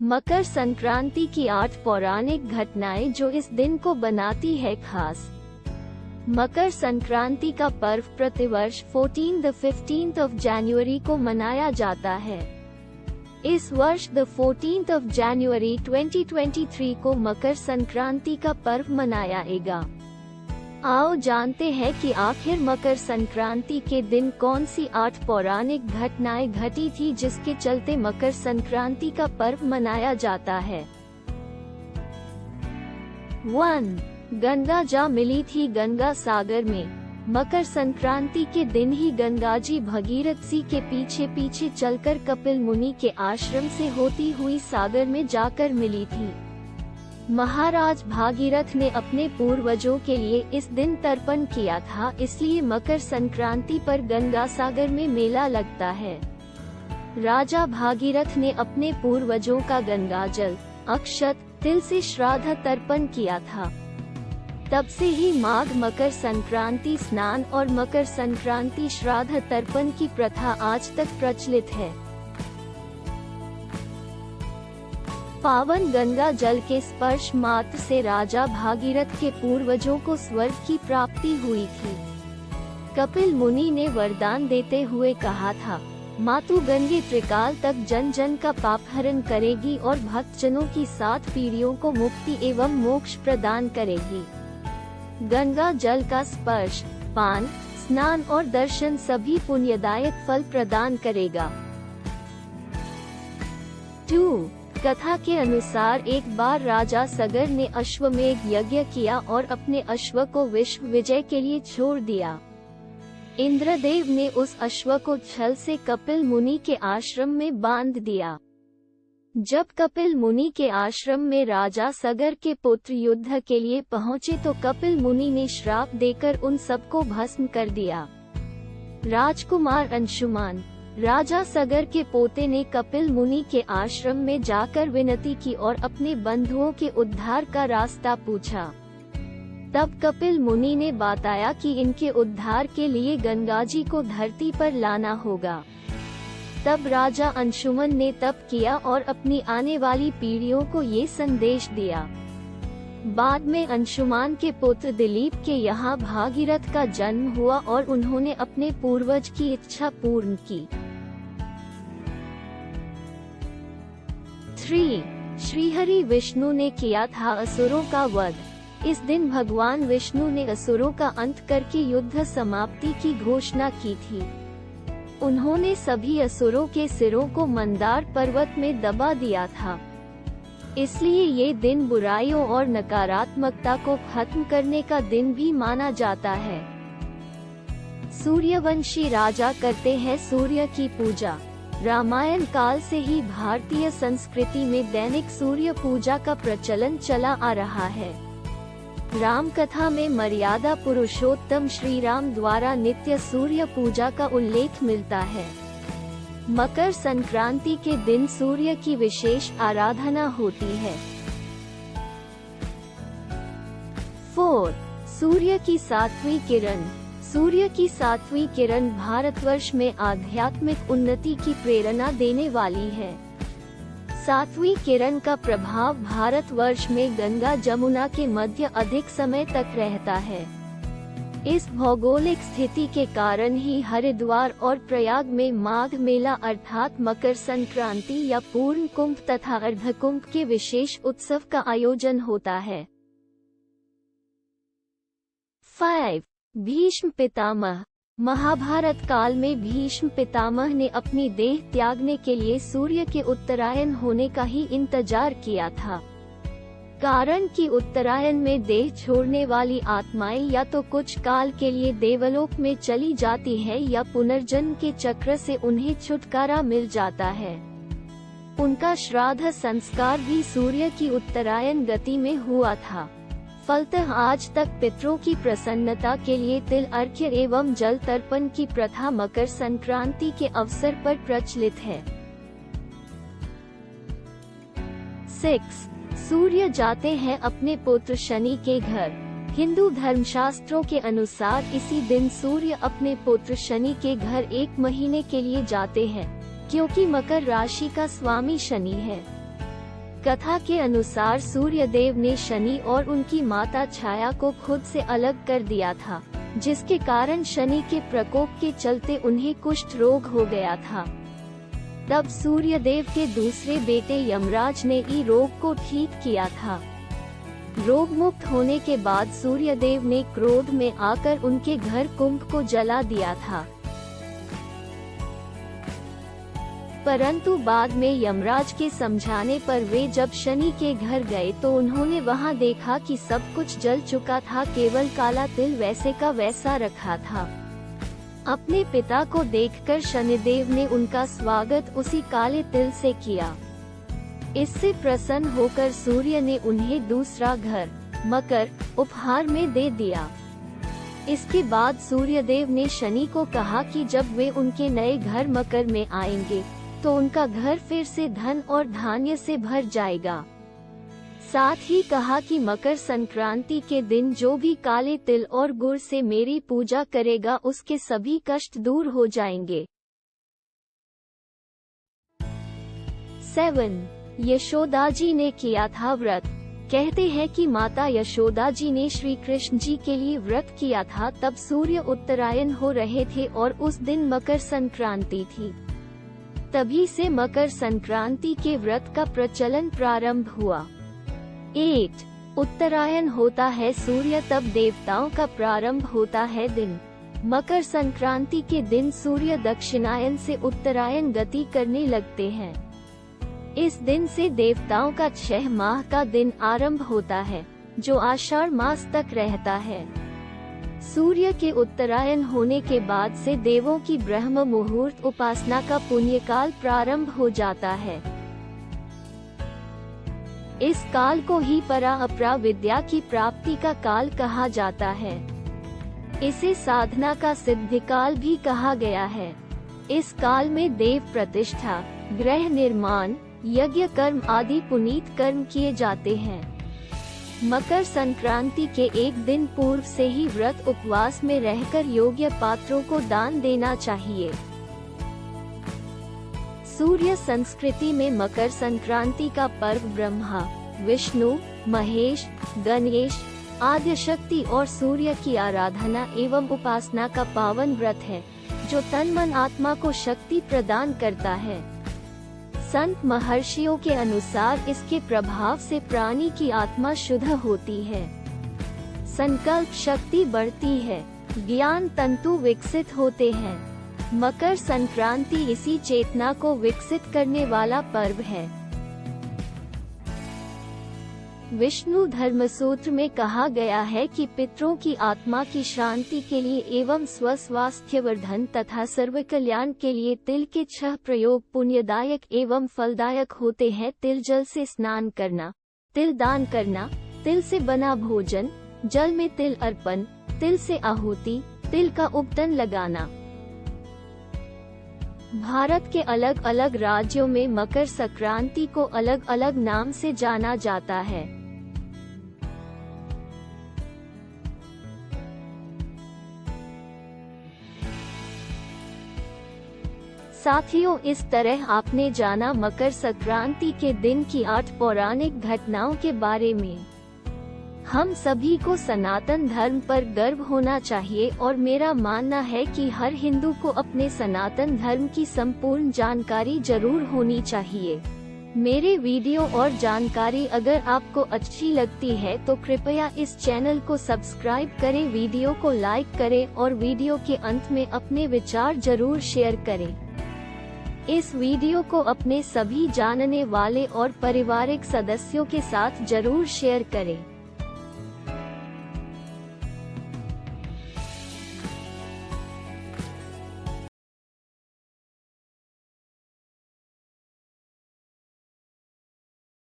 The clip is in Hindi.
मकर संक्रांति की 8 पौराणिक घटनाएं जो इस दिन को बनाती है खास। मकर संक्रांति का पर्व प्रतिवर्ष 15 जनवरी को मनाया जाता है। इस वर्ष 14 जनवरी 2023 को मकर संक्रांति का पर्व मनायाएगा। आओ जानते हैं कि आखिर मकर संक्रांति के दिन कौन सी 8 पौराणिक घटनाएं घटी थी जिसके चलते मकर संक्रांति का पर्व मनाया जाता है। 1. गंगा जा मिली थी गंगा सागर में। मकर संक्रांति के दिन ही गंगा जी भगीरथ जी के पीछे पीछे चलकर कपिल मुनि के आश्रम से होती हुई सागर में जाकर मिली थी। महाराज भागीरथ ने अपने पूर्वजों के लिए इस दिन तर्पण किया था, इसलिए मकर संक्रांति पर गंगा सागर में मेला लगता है। राजा भागीरथ ने अपने पूर्वजों का गंगा जल, अक्षत, तिल से श्राद्ध तर्पण किया था। तब से ही माघ मकर संक्रांति स्नान और मकर संक्रांति श्राद्ध तर्पण की प्रथा आज तक प्रचलित है। पावन गंगा जल के स्पर्श मात्र से राजा भागीरथ के पूर्वजों को स्वर्ग की प्राप्ति हुई थी। कपिल मुनि ने वरदान देते हुए कहा था, मातु गंगे त्रिकाल तक जन जन का पाप हरण करेगी और भक्तजनों की 7 पीढ़ियों को मुक्ति एवं मोक्ष प्रदान करेगी। गंगा जल का स्पर्श, पान, स्नान और दर्शन सभी पुण्यदायक फल प्रदान करेगा। 2. कथा के अनुसार एक बार राजा सगर ने अश्वमेध यज्ञ किया और अपने अश्व को विश्व विजय के लिए छोड़ दिया। इंद्रदेव ने उस अश्व को छल से कपिल मुनि के आश्रम में बांध दिया। जब कपिल मुनि के आश्रम में राजा सगर के पुत्र युद्ध के लिए पहुंचे तो कपिल मुनि ने श्राप देकर उन सबको भस्म कर दिया। राजकुमार अंशुमान, राजा सगर के पोते, ने कपिल मुनि के आश्रम में जाकर विनती की और अपने बंधुओं के उद्धार का रास्ता पूछा। तब कपिल मुनि ने बताया कि इनके उद्धार के लिए गंगा जी को धरती पर लाना होगा। तब राजा अंशुमन ने तप किया और अपनी आने वाली पीढ़ियों को ये संदेश दिया। बाद में अंशुमान के पुत्र दिलीप के यहाँ भागीरथ का जन्म हुआ और उन्होंने अपने पूर्वज की इच्छा पूर्ण की। 3. श्रीहरि विष्णु ने किया था असुरों का वध। इस दिन भगवान विष्णु ने असुरों का अंत करके युद्ध समाप्ति की घोषणा की थी। उन्होंने सभी असुरों के सिरों को मंदार पर्वत में दबा दिया था। इसलिए ये दिन बुराइयों और नकारात्मकता को खत्म करने का दिन भी माना जाता है। सूर्यवंशी राजा करते हैं सूर्य की पूजा। रामायण काल से ही भारतीय संस्कृति में दैनिक सूर्य पूजा का प्रचलन चला आ रहा है। राम कथा में मर्यादा पुरुषोत्तम श्री राम द्वारा नित्य सूर्य पूजा का उल्लेख मिलता है। मकर संक्रांति के दिन सूर्य की विशेष आराधना होती है। 4. सूर्य की 7वीं किरण। सूर्य की 7वीं किरण भारतवर्ष में आध्यात्मिक उन्नति की प्रेरणा देने वाली है। 7वीं किरण का प्रभाव भारतवर्ष में गंगा जमुना के मध्य अधिक समय तक रहता है। इस भौगोलिक स्थिति के कारण ही हरिद्वार और प्रयाग में माघ मेला अर्थात मकर संक्रांति या पूर्ण कुंभ तथा अर्धकुंभ के विशेष उत्सव का आयोजन होता है। 5. भीष्म पितामह। महाभारत काल में भीष्म पितामह ने अपनी देह त्यागने के लिए सूर्य के उत्तरायण होने का ही इंतजार किया था। कारण कि उत्तरायण में देह छोड़ने वाली आत्माएं या तो कुछ काल के लिए देवलोक में चली जाती है या पुनर्जन्म के चक्र से उन्हें छुटकारा मिल जाता है। उनका श्राद्ध संस्कार भी सूर्य की उत्तरायण गति में हुआ था। फलतः आज तक पितरों की प्रसन्नता के लिए तिल अर्घ्य एवं जल तर्पण की प्रथा मकर संक्रांति के अवसर पर प्रचलित है। 6. सूर्य जाते हैं अपने पुत्र शनि के घर। हिंदू धर्मशास्त्रों के अनुसार इसी दिन सूर्य अपने पुत्र शनि के घर 1 महीने के लिए जाते हैं, क्योंकि मकर राशि का स्वामी शनि है। कथा के अनुसार सूर्यदेव ने शनि और उनकी माता छाया को खुद से अलग कर दिया था, जिसके कारण शनि के प्रकोप के चलते उन्हें कुष्ठ रोग हो गया था। तब सूर्यदेव के दूसरे बेटे यमराज ने ई रोग को ठीक किया था। रोग मुक्त होने के बाद सूर्यदेव ने क्रोध में आकर उनके घर कुंभ को जला दिया था। परंतु बाद में यमराज के समझाने पर वे जब शनि के घर गए तो उन्होंने वहां देखा कि सब कुछ जल चुका था, केवल काला तिल वैसे का वैसा रखा था। अपने पिता को देखकर शनिदेव ने उनका स्वागत उसी काले तिल से किया। इससे प्रसन्न होकर सूर्य ने उन्हें दूसरा घर मकर उपहार में दे दिया। इसके बाद सूर्यदेव ने शनि को कहा कि जब वे उनके नए घर मकर में आएंगे तो उनका घर फिर से धन और धान्य से भर जाएगा। साथ ही कहा कि मकर संक्रांति के दिन जो भी काले तिल और गुड़ से मेरी पूजा करेगा उसके सभी कष्ट दूर हो जाएंगे। 7. यशोदा जी ने किया था व्रत। कहते हैं कि माता यशोदा जी ने श्री कृष्ण जी के लिए व्रत किया था। तब सूर्य उत्तरायण हो रहे थे और उस दिन मकर संक्रांति थी। तभी से मकर संक्रांति के व्रत का प्रचलन प्रारंभ हुआ। 8. उत्तरायण होता है सूर्य, तब देवताओं का प्रारंभ होता है दिन। मकर संक्रांति के दिन सूर्य दक्षिणायन से उत्तरायण गति करने लगते हैं। इस दिन से देवताओं का 6 माह का दिन आरंभ होता है, जो आषाढ़ मास तक रहता है। सूर्य के उत्तरायण होने के बाद से देवों की ब्रह्म मुहूर्त उपासना का पुण्यकाल प्रारंभ हो जाता है। इस काल को ही परा अपरा विद्या की प्राप्ति का काल कहा जाता है। इसे साधना का सिद्धिकाल भी कहा गया है। इस काल में देव प्रतिष्ठा, गृह निर्माण, यज्ञ कर्म आदि पुनीत कर्म किए जाते हैं। मकर संक्रांति के एक दिन पूर्व से ही व्रत उपवास में रहकर योग्य पात्रों को दान देना चाहिए। सूर्य संस्कृति में मकर संक्रांति का पर्व ब्रह्मा, विष्णु, महेश, गणेश, आद्यशक्ति और सूर्य की आराधना एवं उपासना का पावन व्रत है, जो तन मन आत्मा को शक्ति प्रदान करता है। संत महर्षियों के अनुसार इसके प्रभाव से प्राणी की आत्मा शुद्ध होती है, संकल्प शक्ति बढ़ती है, ज्ञान तंतु विकसित होते हैं। मकर संक्रांति इसी चेतना को विकसित करने वाला पर्व है। विष्णु धर्मसूत्र में कहा गया है कि पितरों की आत्मा की शांति के लिए एवं स्वस्वास्थ्य वर्धन तथा सर्व कल्याण के लिए तिल के 6 प्रयोग पुण्यदायक एवं फलदायक होते हैं। तिल जल से स्नान करना, तिल दान करना, तिल से बना भोजन, जल में तिल अर्पण, तिल से आहुति, तिल का उपटन लगाना। भारत के अलग अलग राज्यों में मकर संक्रांति को अलग अलग नाम से जाना जाता है। साथियों, इस तरह आपने जाना मकर संक्रांति के दिन की 8 पौराणिक घटनाओं के बारे में। हम सभी को सनातन धर्म पर गर्व होना चाहिए और मेरा मानना है कि हर हिंदू को अपने सनातन धर्म की संपूर्ण जानकारी जरूर होनी चाहिए। मेरे वीडियो और जानकारी अगर आपको अच्छी लगती है तो कृपया इस चैनल को सब्सक्राइब करें, वीडियो को लाइक करें और वीडियो के अंत में अपने विचार जरूर शेयर करें। इस वीडियो को अपने सभी जानने वाले और पारिवारिक सदस्यों के साथ जरूर शेयर करें।